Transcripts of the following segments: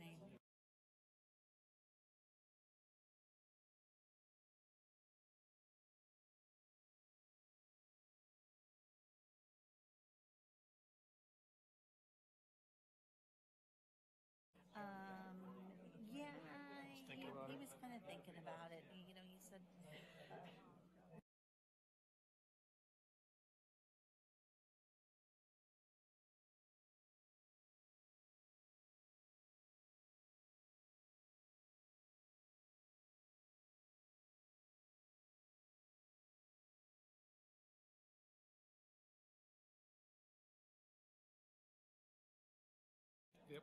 name. Yeah, he was kind of thinking about it. He said, Yep.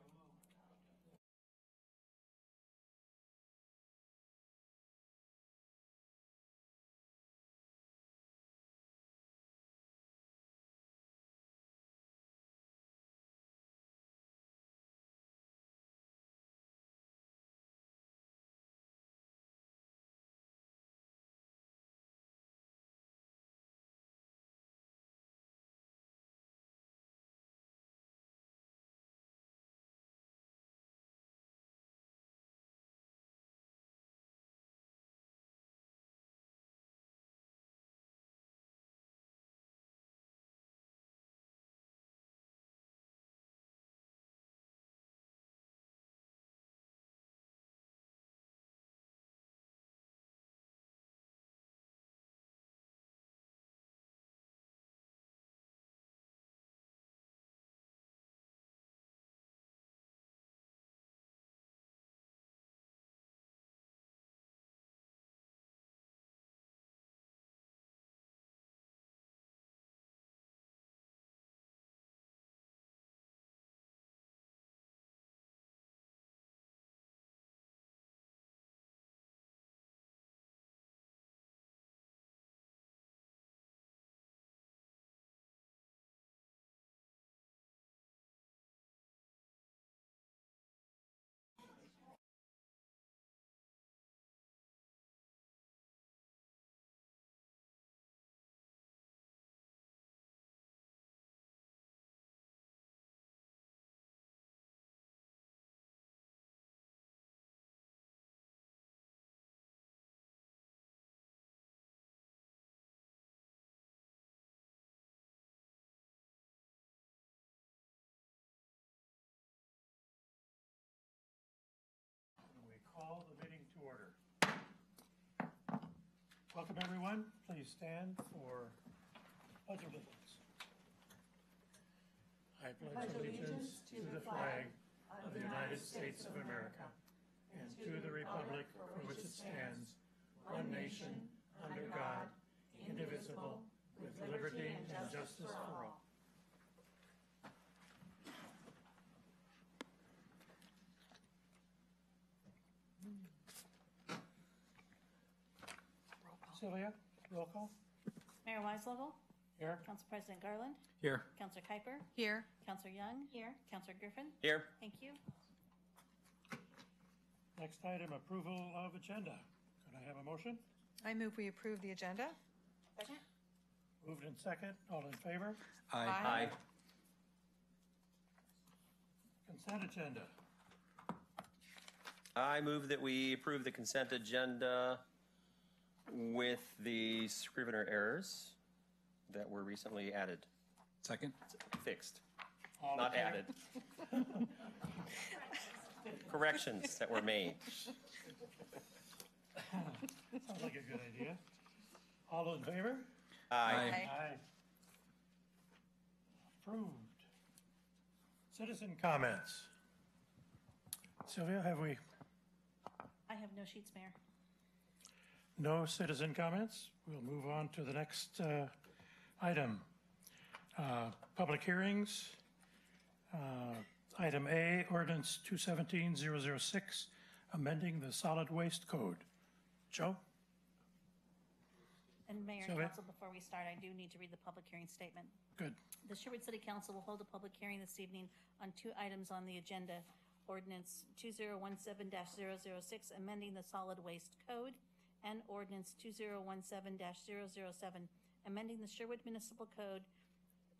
We call the meeting to order. Welcome, everyone. Please stand for pledge of allegiance. I pledge allegiance to the flag of the United States of America and to the republic for which it stands, one nation, under God, indivisible, with liberty and justice for all. Sylvia, roll call. Mayor Weislevel, Here. Council President Garland, Here. Councilor Kuiper, Here. Councilor Young, here, Councilor Griffin. Here. Thank you. Next item, approval of agenda. Could I have a motion? I move we approve the agenda. Second. Moved in second. All in favor? Aye. Consent agenda. I move that we approve the consent agenda with the Scrivener errors that were recently added. Second? Fixed, All in not favor? added. Corrections that were made. Sounds like a good idea. All in favor? Aye. Aye. Approved. Citizen comments. Sylvia, have we? I have no sheets, Mayor. No citizen comments. We'll move on to the next item. Public hearings. Item A, ordinance 217-006, amending the solid waste code. Joe? And Mayor and Sylvia? Council, before we start, I do need to read the public hearing statement. Good. The Sherwood City Council will hold a public hearing this evening on two items on the agenda. Ordinance 2017-006, amending the solid waste code, and Ordinance 2017-007, amending the Sherwood Municipal Code,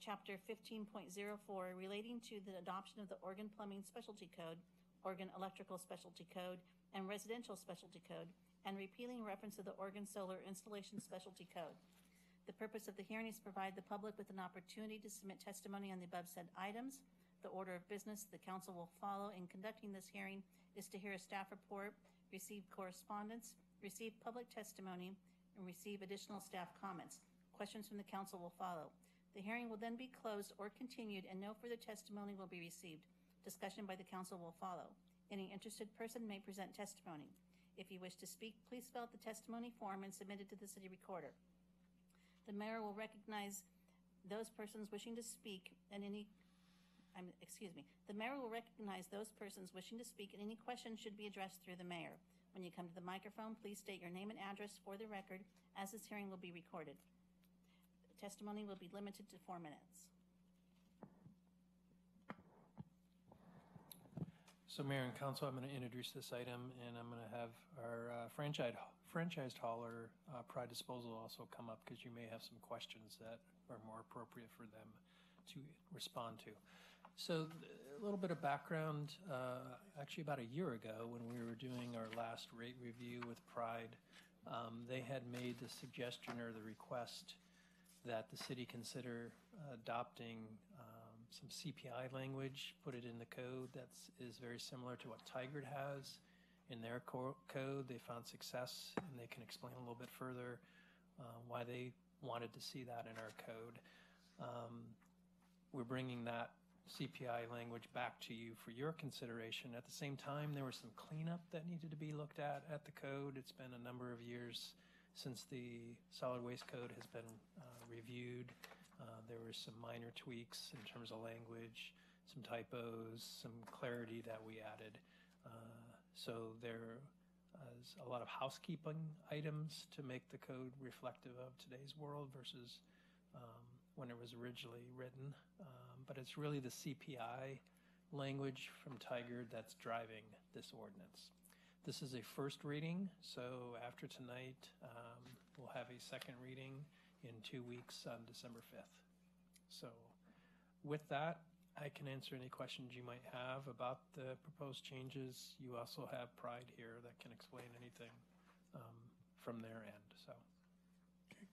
Chapter 15.04, relating to the adoption of the Oregon Plumbing Specialty Code, Oregon Electrical Specialty Code, and Residential Specialty Code, and repealing reference to the Oregon Solar Installation Specialty Code. The purpose of the hearing is to provide the public with an opportunity to submit testimony on the above said items. The order of business the council will follow in conducting this hearing is to hear a staff report, receive correspondence, receive public testimony, and receive additional staff comments. Questions from the council will follow. The hearing will then be closed or continued, and no further testimony will be received. Discussion by the council will follow. Any interested person may present testimony. If you wish to speak, please fill out the testimony form and submit it to the city recorder. The mayor will recognize those persons wishing to speak and the mayor will recognize those persons wishing to speak, and any questions should be addressed through the mayor. When you come to the microphone, please state your name and address for the record, as this hearing will be recorded. The testimony will be limited to 4 minutes. So Mayor and Council, I'm going to introduce this item, and I'm going to have our franchised hauler, Pride Disposal, also come up, because you may have some questions that are more appropriate for them to respond to. So a little bit of background, actually about a year ago when we were doing our last rate review with Pride, they had made the suggestion or the request that the city consider adopting some CPI language, put it in the code that is very similar to what Tigard has in their code. They found success, and they can explain a little bit further why they wanted to see that in our code. We're bringing that CPI language back to you for your consideration. At the same time, there was some cleanup that needed to be looked at the code. It's been a number of years since the solid waste code has been reviewed. There were some minor tweaks in terms of language, some typos, some clarity that we added. So there is a lot of housekeeping items to make the code reflective of today's world versus when it was originally written. But it's really the CPI language from Tigard that's driving this ordinance. This is a first reading, so after tonight, we'll have a second reading in 2 weeks on December 5th. So with that, I can answer any questions you might have about the proposed changes. You also have Pride here that can explain anything from their end. So, okay.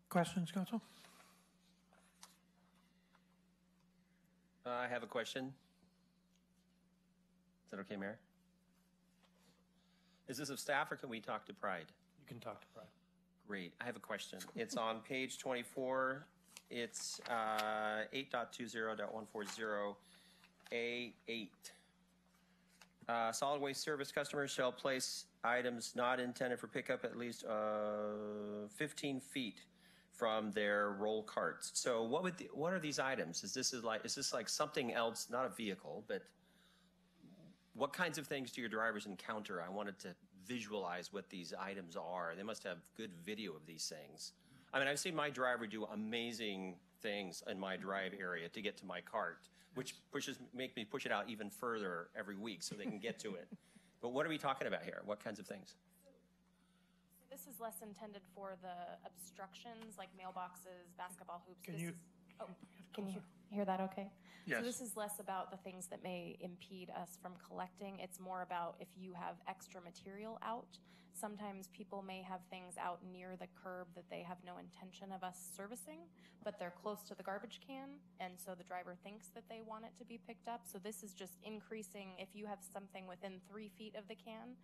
Questions, Council? I have a question. Is that okay, Mayor? Is this of staff, or can we talk to Pride? you can talk to Pride. Great. I have a question. It's on page 24. It's 8.20.140A8. Solid waste service customers shall place items not intended for pickup at least 15 feet from their roll carts. So what are these items? Is this like something else, not a vehicle, but what kinds of things do your drivers encounter? I wanted to visualize what these items are. They must have good video of these things. I mean, I've seen my driver do amazing things in my drive area to get to my cart, which make me push it out even further every week so they can get to it. But what are we talking about here? What kinds of things? This is less intended for the obstructions like mailboxes, basketball hoops. Can you hear that okay? Yes. So this is less about the things that may impede us from collecting. It's more about if you have extra material out. Sometimes people may have things out near the curb that they have no intention of us servicing, but they're close to the garbage can, and so the driver thinks that they want it to be picked up. So this is just increasing. If you have something within 3 feet of the can,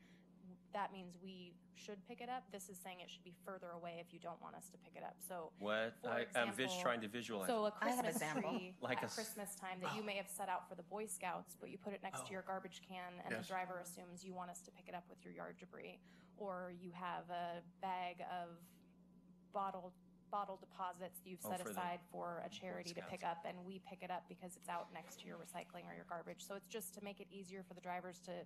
that means we should pick it up. This is saying it should be further away if you don't want us to pick it up. So What? I'm trying to visualize. so a I have an Christmas example. tree Like at Christmas time that you may have set out for the Boy Scouts, but you put it next to your garbage can, and Yes. the driver assumes you want us to pick it up with your yard debris. Or you have a bag of bottle deposits that you've set for the aside for a charity to Scouts. pick up, and we pick it up because it's out next to your recycling or your garbage. So it's just to make it easier for the drivers to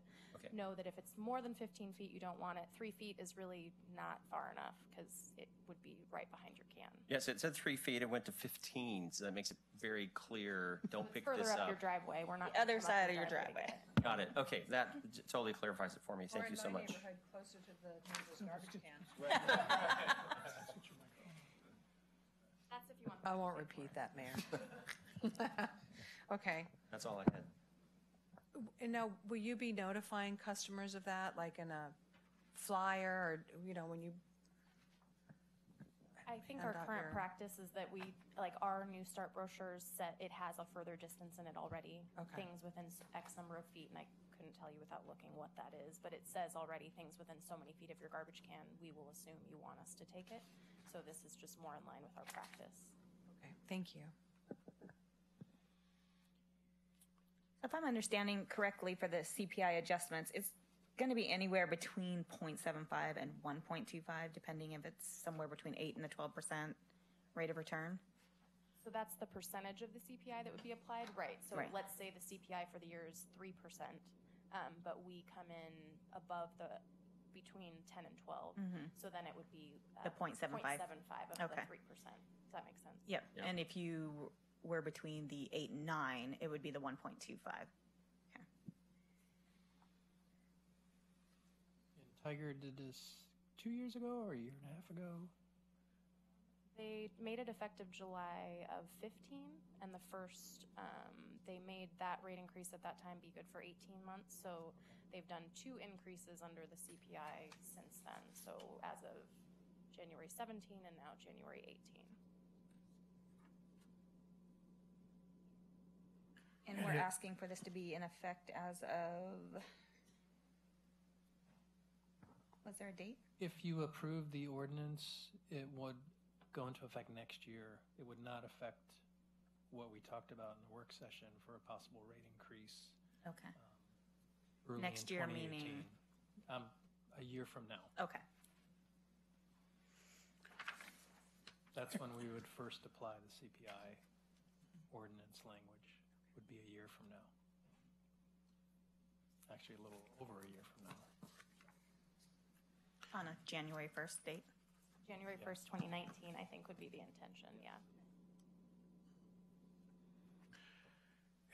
know that if it's more than 15 feet, you don't want it. 3 feet is really not far enough because it would be right behind your can. Yes, it said 3 feet. It went to 15, so that makes it very clear. Don't pick Further this up up. your driveway. We're not The other gonna come up side of your your driveway to driveway. get it. Got it. Okay, that totally clarifies it for me. Thank you so much. Closer to the neighbor's garbage can. That's if you want. I won't repeat that, Mayor. Okay. That's all I had. And now, will you be notifying customers of that, like in a flyer, or, when you? I think hand our out current your- practice is that we, like our New Start brochures it has a further distance in it already. Okay. Things within X number of feet, and I couldn't tell you without looking what that is, but it says already things within so many feet of your garbage can, we will assume you want us to take it. So this is just more in line with our practice. Okay, thank you. If I'm understanding correctly for the CPI adjustments, it's going to be anywhere between 0.75 and 1.25, depending if it's somewhere between 8 and the 12% rate of return. So that's the percentage of the CPI that would be applied, right? So Right. let's say the CPI for the year is 3%, but we come in above between 10 and 12. So then it would be The 0.75. 0.75 of Okay. the 3%. Does that make sense? Yep. Yep. And if you were between the 8 and 9, it would be the 1.25. Okay. And Tiger did this 2 years ago or a year and a half ago? They made it effective July of 15, and they made that rate increase at that time be good for 18 months. So they've done 2 increases under the CPI since then. So as of January 17 and now January 18. And we're asking for this to be in effect as of, was there a date? If you approve the ordinance, it would go into effect next year. It would not affect what we talked about in the work session for a possible rate increase Okay. early Next in year 2018. meaning? A year from now. Okay. That's when we would first apply the CPI ordinance language, would be a year from now. Actually, a little over a year from now. On a January 1st date. January 1st, 2019, I think would be the intention, yeah.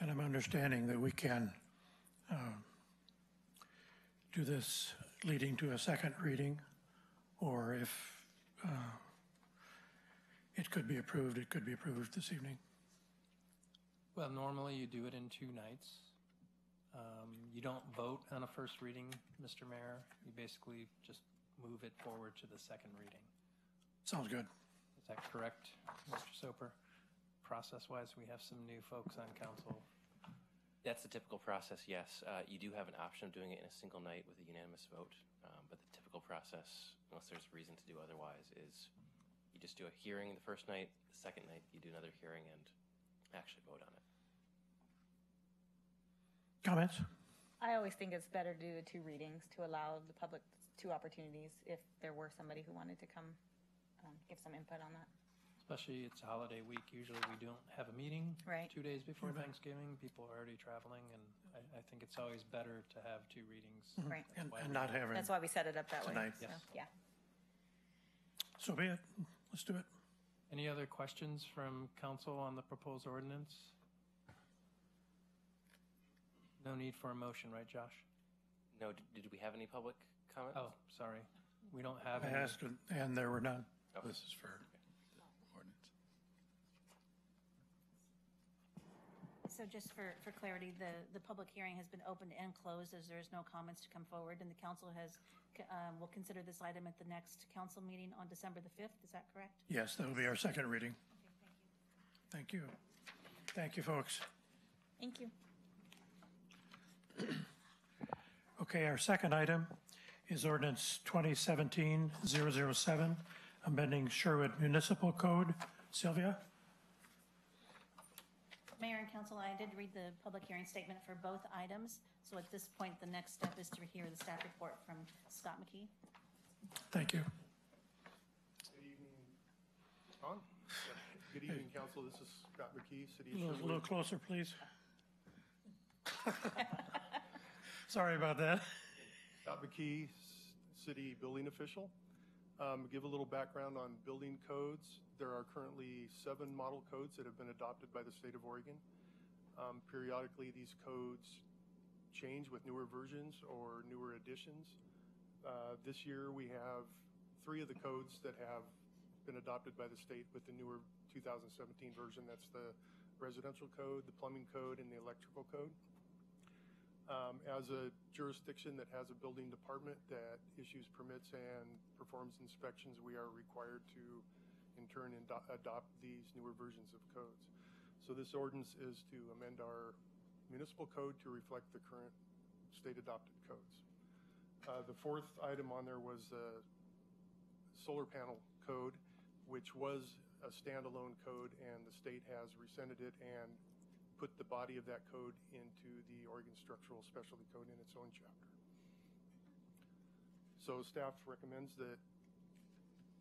And I'm understanding that we can do this leading to a second reading, or if it could be approved this evening. Well, normally you do it in 2 nights. You don't vote on a first reading, Mr. Mayor. You basically just move it forward to the second reading. Sounds good. Is that correct, Mr. Soper? Process-wise, we have some new folks on council. That's the typical process, yes. You do have an option of doing it in a single night with a unanimous vote, but the typical process, unless there's reason to do otherwise, is you just do a hearing the first night, the second night you do another hearing and actually vote on it. Comments? I always think it's better to do 2 readings to allow the public 2 opportunities if there were somebody who wanted to come give some input on that. Especially it's a holiday week. Usually we don't have a meeting Right. 2 days before Thanksgiving. People are already traveling, and I think it's always better to have 2 readings. Right. That's why And we- not having, That's why we set it up that way. Tonight. So, Yes. yeah. so be it. Let's do it. Any other questions from council on the proposed ordinance? No need for a motion, right, Josh? No, did we have any public comment? Oh, sorry. We don't have I any. asked, and there were none. Okay. This is for ordinance. So just for clarity, the public hearing has been opened and closed as there is no comments to come forward, and the council will consider this item at the next council meeting on December the 5th. Is that correct? Yes, that will be our second reading. Thank you. Thank you, folks. Thank you. Okay, our second item is ordinance 2017-007, amending Sherwood Municipal Code. Sylvia? Mayor and council, I did read the public hearing statement for both items. So at this point, the next step is to hear the staff report from Scott McKee. Thank you. Good evening, Tom. Good evening, council. This is Scott McKee, City of A little Sherwood. closer, please. Sorry about that. Scott McKee, city building official. Give a little background on building codes. There are currently 7 model codes that have been adopted by the state of Oregon. Periodically, these codes change with newer versions or newer additions. This year, we have 3 of the codes that have been adopted by the state with the newer 2017 version. That's the residential code, the plumbing code, and the electrical code. As a jurisdiction that has a building department that issues permits and performs inspections, we are required to, in turn, adopt these newer versions of codes. So this ordinance is to amend our municipal code to reflect the current state-adopted codes. The fourth item on there was the solar panel code, which was a standalone code, and the state has rescinded it and put the body of that code into the Oregon Structural Specialty Code in its own chapter. So staff recommends that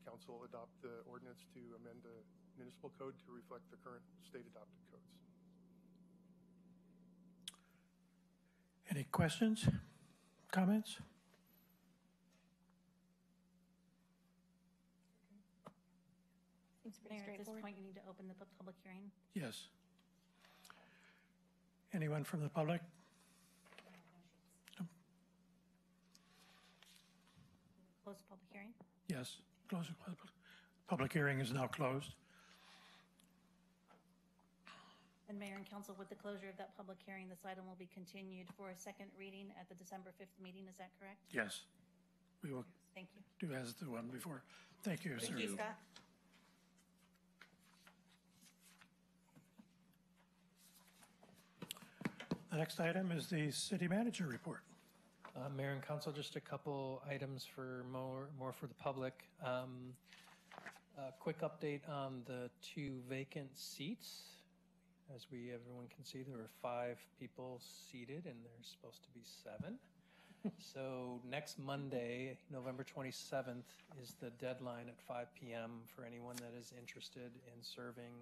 council adopt the ordinance to amend the municipal code to reflect the current state-adopted codes. Any questions, comments? Seems pretty Mayor, at this point, you need to open the public hearing. Yes. Anyone from the public? Close the public hearing. Yes. Close. Public hearing is now closed. And Mayor and Council, with the closure of that public hearing, this item will be continued for a second reading at the December 5th meeting. Is that correct? Yes. We will Thank you. do as the one before. Thank you, sir. Thank you, Scott. The next item is the city manager report. Mayor and Council, just a couple items for more for the public. A quick update on the 2 vacant seats. As everyone can see, there were 5 people seated, and there's supposed to be 7. So next Monday, November 27th, is the deadline at 5 p.m. for anyone that is interested in serving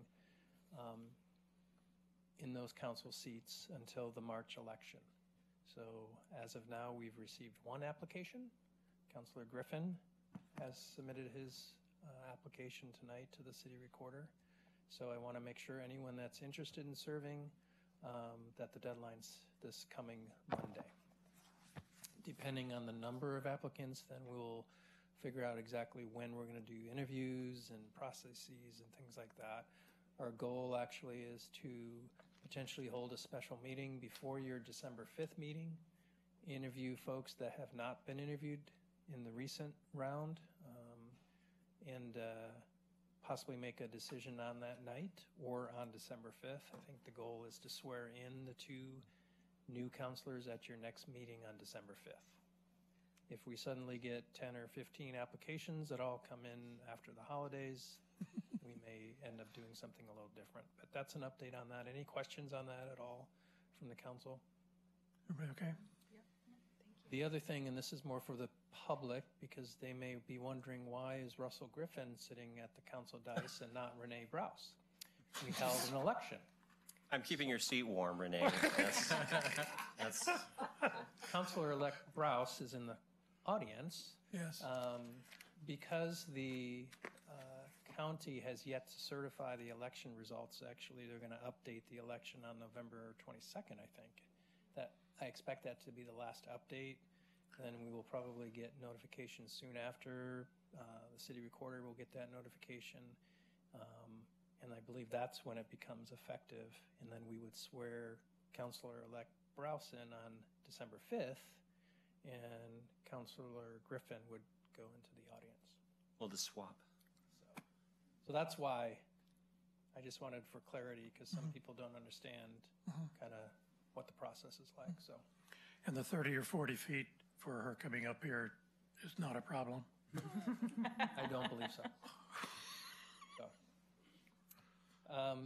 in those council seats until the March election. So as of now, we've received 1 application. Councilor Griffin has submitted his application tonight to the city recorder. So I want to make sure anyone that's interested in serving, that the deadline's this coming Monday. Depending on the number of applicants, then we'll figure out exactly when we're going to do interviews and processes and things like that. Our goal actually is to potentially hold a special meeting before your December 5th meeting, interview folks that have not been interviewed in the recent round, and possibly make a decision on that night or on December 5th. I think the goal is to swear in the 2 new counselors at your next meeting on December 5th. If we suddenly get 10 or 15 applications that all come in after the holidays, we may end up doing something a little different. But that's an update on that. Any questions on that at all from the council? Everybody okay? The other thing, and this is more for the public, because they may be wondering, why is Russell Griffin sitting at the council dais and not Renee Browse? We held an election. I'm keeping your seat warm, Renee. That's Councilor-elect Browse is in the audience. Yes. Because the county has yet to certify the election results, actually, they're going to update the election on November 22nd, I think. I expect that to be the last update. Then we will probably get notification soon after. The city recorder will get that notification. And I believe that's when it becomes effective. And then we would swear Councilor-elect Browse in on December 5th, and Councilor Griffin would go into the audience. Well, the swap. So that's why I just wanted for clarity, because some people don't understand kind of what the process is like. So, And the 30 or 40 feet for her coming up here is not a problem. I don't believe so.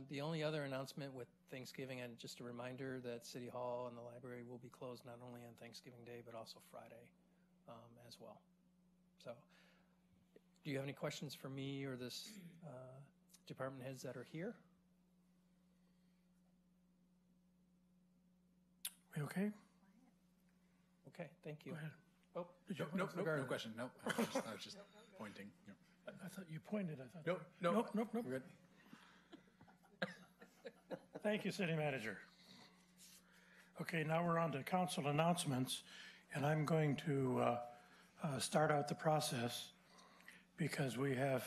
The only other announcement with Thanksgiving, and just a reminder that City Hall and the library will be closed not only on Thanksgiving Day, but also Friday as well. So, do you have any questions for me or this department heads that are here? We okay? Okay, thank you. Go ahead. Oh, Did you No question. No, I was just pointing. Yep. I thought you pointed. I thought. Nope. We're good. Thank you, City Manager. Okay, now we're on to council announcements, and I'm going to start out the process because we have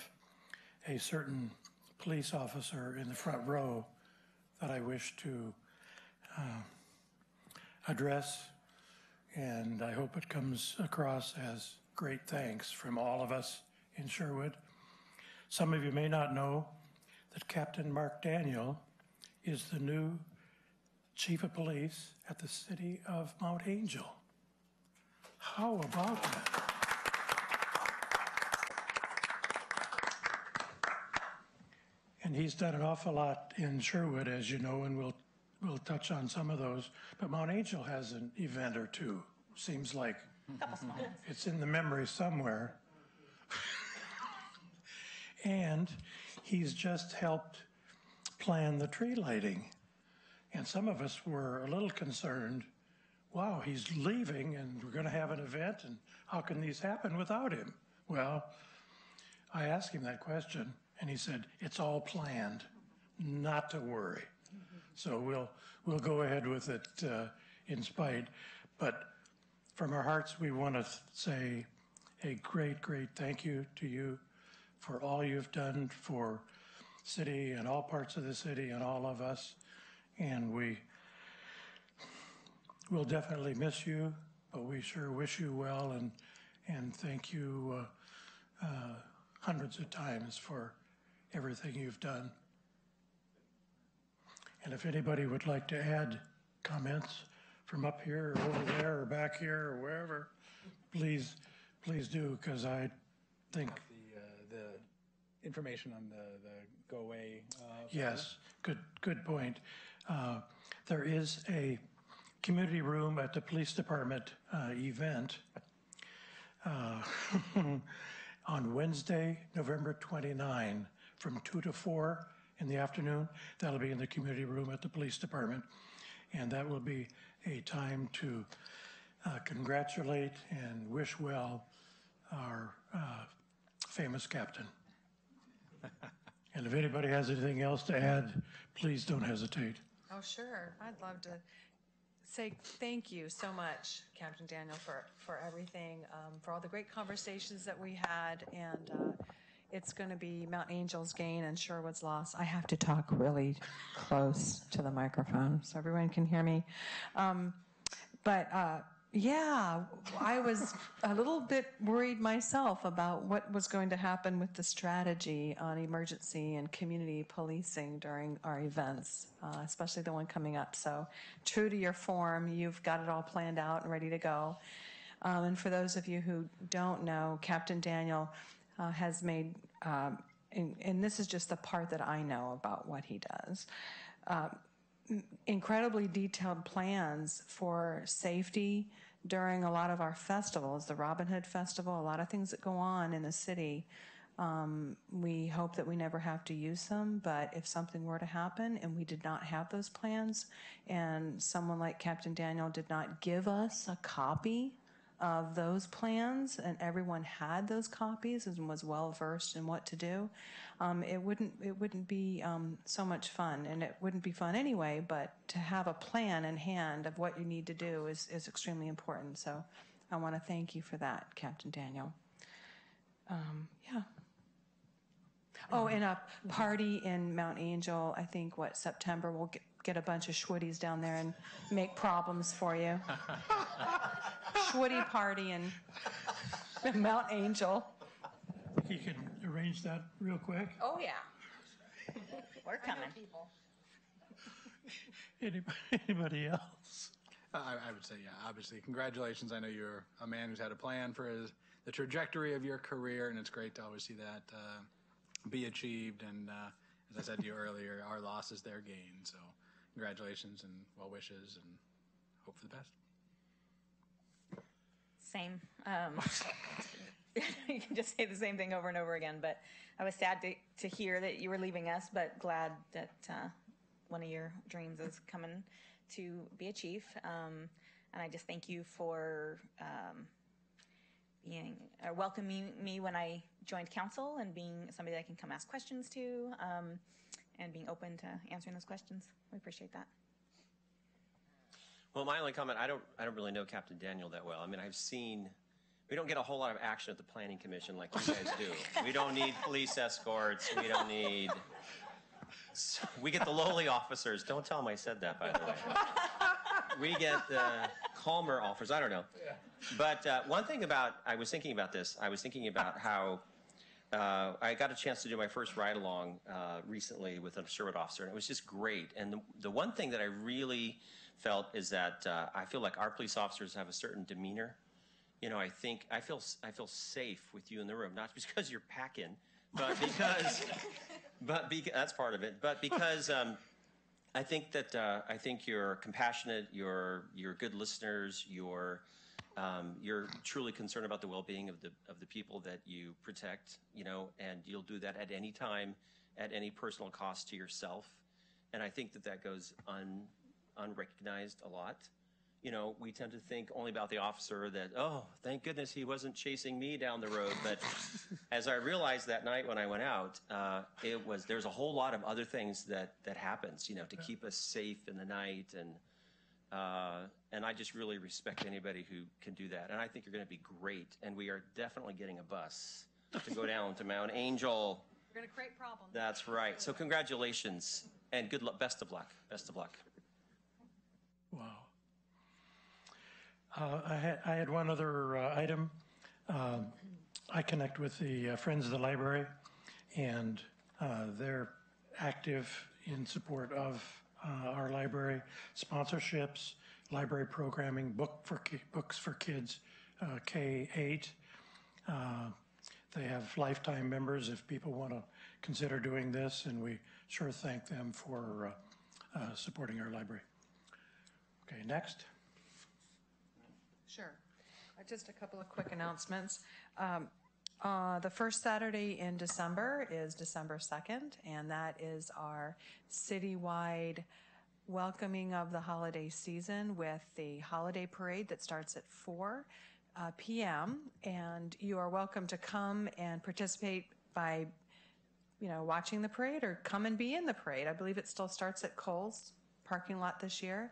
a certain police officer in the front row that I wish to address and I hope it comes across as great thanks from all of us in Sherwood. Some of you may not know that Captain Mark Daniel is the new Chief of Police at the City of Mount Angel. How about that? And he's done an awful lot in Sherwood, as you know, and we'll touch on some of those. But Mount Angel has an event or two. Seems like it's in the memory somewhere. And he's just helped plan the tree lighting. And some of us were a little concerned. Wow, he's leaving and we're going to have an event, and how can these happen without him? Well, I asked him that question, and he said, it's all planned, not to worry. So we'll go ahead with it in spite. But from our hearts, we want to say a great, great thank you to you for all you've done for city and all parts of the city and all of us. And we'll definitely miss you, but we sure wish you well and thank you hundreds of times for everything you've done. And if anybody would like to add comments from up here or over there or back here or wherever, please do, because I think The information on the go away. yes, good point. There is a community room at the police department event on Wednesday, November 29, from 2 to 4 in the afternoon. That'll be in the community room at the police department. And that will be a time to congratulate and wish well our famous captain. And if anybody has anything else to add, please don't hesitate. Oh, sure. I'd love to say thank you so much, Captain Daniel, for everything, for all the great conversations that we had. And it's going to be Mount Angel's gain and Sherwood's loss. I have to talk really close to the microphone so everyone can hear me. Yeah, I was a little bit worried myself about what was going to happen with the strategy on emergency and community policing during our events, especially the one coming up. So true to your form, you've got it all planned out and ready to go. And for those of you who don't know, Captain Daniel has made, and this is just the part that I know about what he does, incredibly detailed plans for safety during a lot of our festivals, the Robin Hood Festival, a lot of things that go on in the city. We hope that we never have to use them, but if something were to happen and we did not have those plans and someone like Captain Daniel did not give us a copy of those plans and everyone had those copies and was well versed in what to do, it wouldn't be so much fun, and it wouldn't be fun anyway, but to have a plan in hand of what you need to do is extremely important. So I want to thank you for that, Captain Daniel. Yeah. Oh, and a party in Mount Angel, I think, September, we'll get a bunch of Schwoodies down there and make problems for you. Schwoodie party in Mount Angel. You can arrange that real quick. Oh, yeah. We're coming. Anybody else? I would say, yeah, obviously, congratulations. I know you're a man who's had a plan for the trajectory of your career, and it's great to always see that be achieved. And as I said to you earlier, our loss is their gain. So congratulations and well wishes, and hope for the best. Same. You can just say the same thing over and over again, but I was sad to hear that you were leaving us, but glad that one of your dreams is coming to be a chief. And I just thank you for welcoming me when I joined council and being somebody that I can come ask questions to, and being open to answering those questions. We appreciate that. Well, my only comment, I don't really know Captain Daniel that well. I mean, we don't get a whole lot of action at the Planning Commission like you guys do. We don't need police escorts. We get the lowly officers. Don't tell them I said that, by the way. We get calmer offers. I don't know. But one thing I was thinking about this. I was thinking about how I got a chance to do my first ride-along recently with a Sherwood officer, and it was just great. And the one thing that I really felt is that I feel like our police officers have a certain demeanor. You know, I feel safe with you in the room, not because you're packing, but because that's part of it. But because I think you're compassionate, you're good listeners, you're truly concerned about the well-being of the people that you protect, you know, and you'll do that at any time, at any personal cost to yourself. And I think that goes unrecognized a lot. You know, we tend to think only about the officer that, oh, thank goodness he wasn't chasing me down the road. But as I realized that night when I went out, there's a whole lot of other things that happens, you know, to keep us safe in the night. And I just really respect anybody who can do that. And I think you're going to be great. And we are definitely getting a bus to go down to Mount Angel. We're going to create problems. That's right. So congratulations and good luck. Best of luck. Best of luck. Wow. I had one other item. I connect with the Friends of the Library, and they're active in support of our library sponsorships, library programming, books for kids, K-8. They have lifetime members if people want to consider doing this, and we sure thank them for supporting our library. Okay, next. Sure. Just a couple of quick announcements. The first Saturday in December is December 2nd, and that is our citywide welcoming of the holiday season with the holiday parade that starts at 4 p.m. And you are welcome to come and participate by, you know, watching the parade or come and be in the parade. I believe it still starts at Kohl's parking lot this year.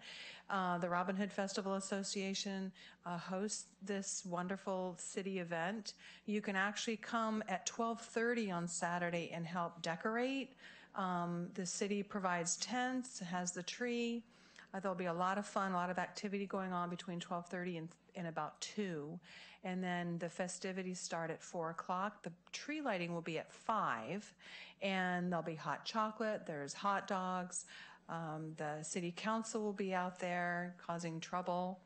The Robin Hood Festival Association hosts this wonderful city event. You can actually come at 12:30 on Saturday and help decorate. The city provides tents, has the tree. There'll be a lot of fun, a lot of activity going on between 12:30 and about 2. And then the festivities start at 4 o'clock. The tree lighting will be at 5. And there'll be hot chocolate, there's hot dogs. The city council will be out there causing trouble,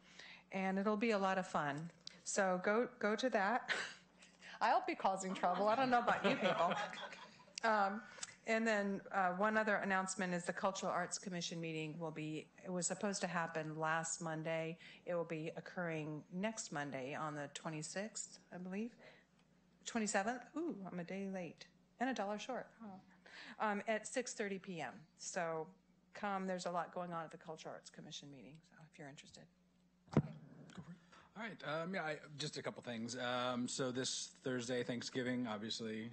and it'll be a lot of fun. So go to that. I'll be causing trouble. I don't know about you people. And then one other announcement is the Cultural Arts Commission meeting it was supposed to happen last Monday. It will be occurring next Monday on the 26th, I believe. 27th? Ooh, I'm a day late and $1 short. Oh. At 6:30 p.m. So come. There's a lot going on at the Cultural Arts Commission meeting, so if you're interested. All right. Just a couple things. So this Thursday, Thanksgiving, obviously,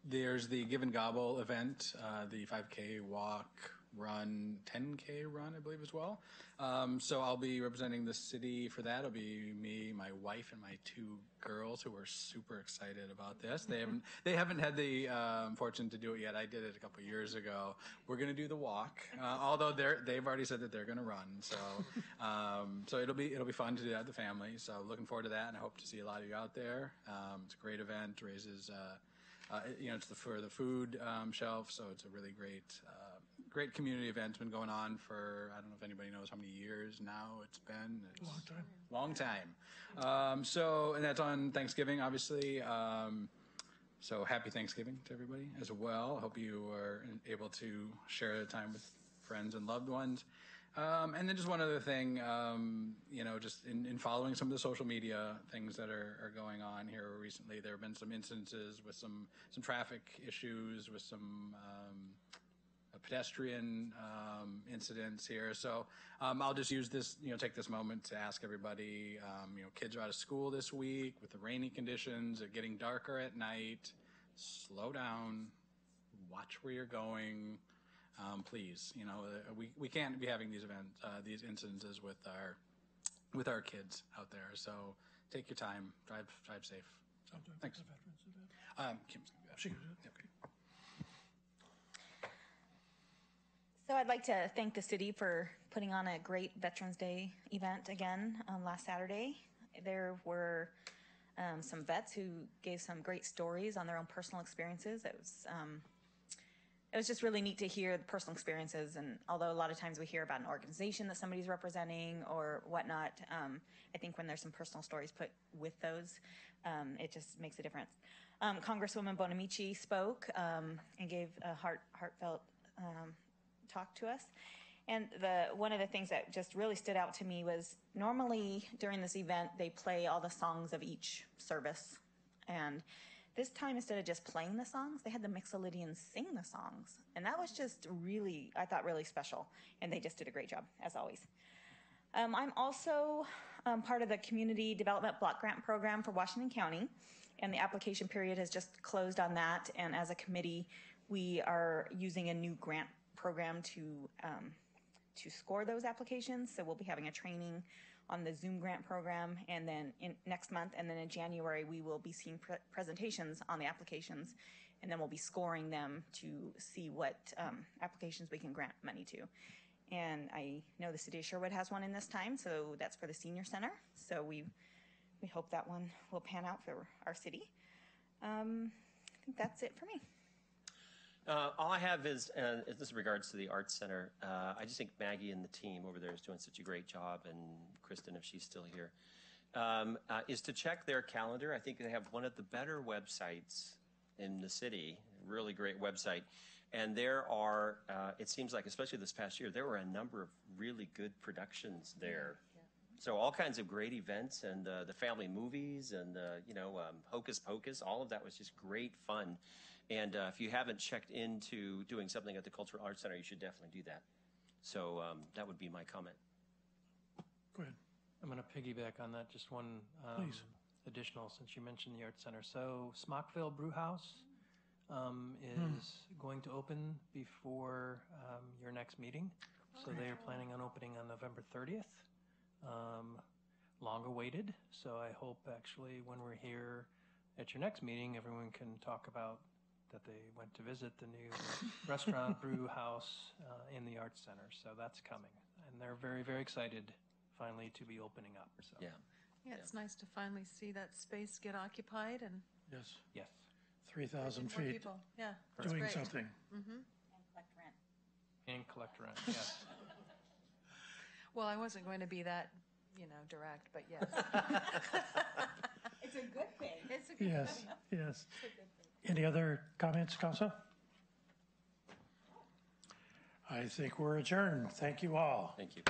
there's the Give and Gobble event, the 5K walk, run, 10K run, I believe, as well. So I'll be representing the city for that. It'll be me, my wife, and my 2 girls who are super excited about this. They haven't had the fortune to do it yet. I did it a couple years ago. We're going to do the walk, although they've already said that they're going to run. So so it'll be fun to do that with the family. So looking forward to that, and I hope to see a lot of you out there. It's a great event. Raises it's for the food shelf, so it's a really great community event. It's been going on for, I don't know if anybody knows how many years now it's been. Long time. And that's on Thanksgiving, obviously. So happy Thanksgiving to everybody as well. I hope you are able to share the time with friends and loved ones. And then just one other thing, just in following some of the social media things that are going on here recently, there have been some instances with some traffic issues, with some pedestrian incidents here. So I'll just use this, take this moment to ask everybody, kids are out of school this week with the rainy conditions, it's getting darker at night. Slow down, watch where you're going. Please, we can't be having these these incidences with our kids out there. So take your time, drive safe. So thanks. Kim's gonna do that. She can do it. Okay. So I'd like to thank the city for putting on a great Veterans Day event again last Saturday. There were some vets who gave some great stories on their own personal experiences. It was just really neat to hear the personal experiences. And although a lot of times we hear about an organization that somebody's representing or whatnot, I think when there's some personal stories put with those, it just makes a difference. Congresswoman Bonamici spoke and gave a heartfelt talk to us. And one of the things that just really stood out to me was normally during this event, they play all the songs of each service. And this time, instead of just playing the songs, they had the Mixolydians sing the songs. And that was just really, I thought, really special. And they just did a great job, as always. I'm also part of the Community Development Block Grant Program for Washington County. And the application period has just closed on that. And as a committee, we are using a new grant program to score those applications. So we'll be having a training on the Zoom grant program, and then next month, and then in January, we will be seeing presentations on the applications, and then we'll be scoring them to see what applications we can grant money to. And I know the city of Sherwood has one in this time, so that's for the senior center. So we hope that one will pan out for our city. I think that's it for me. All I have is, this regards to the Arts Center, I just think Maggie and the team over there is doing such a great job, and Kristen, if she's still here, is to check their calendar. I think they have one of the better websites in the city, really great website. And there are, it seems like, especially this past year, there were a number of really good productions there. Yeah. So all kinds of great events, and the family movies, and Hocus Pocus, all of that was just great fun. And if you haven't checked into doing something at the Cultural Arts Center, you should definitely do that. So that would be my comment. Go ahead. I'm going to piggyback on that, just one additional, since you mentioned the Arts Center. So Smockville Brew House is going to open before your next meeting. So they are planning on opening on November 30th. Long awaited. So I hope actually when we're here at your next meeting, everyone can talk about that they went to visit the new restaurant brew house in the Arts Center. So that's coming. And they're very, very excited finally to be opening up. So. Yeah. Yeah, it's nice to finally see that space get occupied and Yes. Yes. 3,000 more feet people. Yeah, doing great. something. And collect rent. And collect rent, yes. Well, I wasn't going to be that, direct, but yes. It's a good thing. It's a good Yes, thing. yes. Any other comments, Council? I think we're adjourned. Thank you all. Thank you.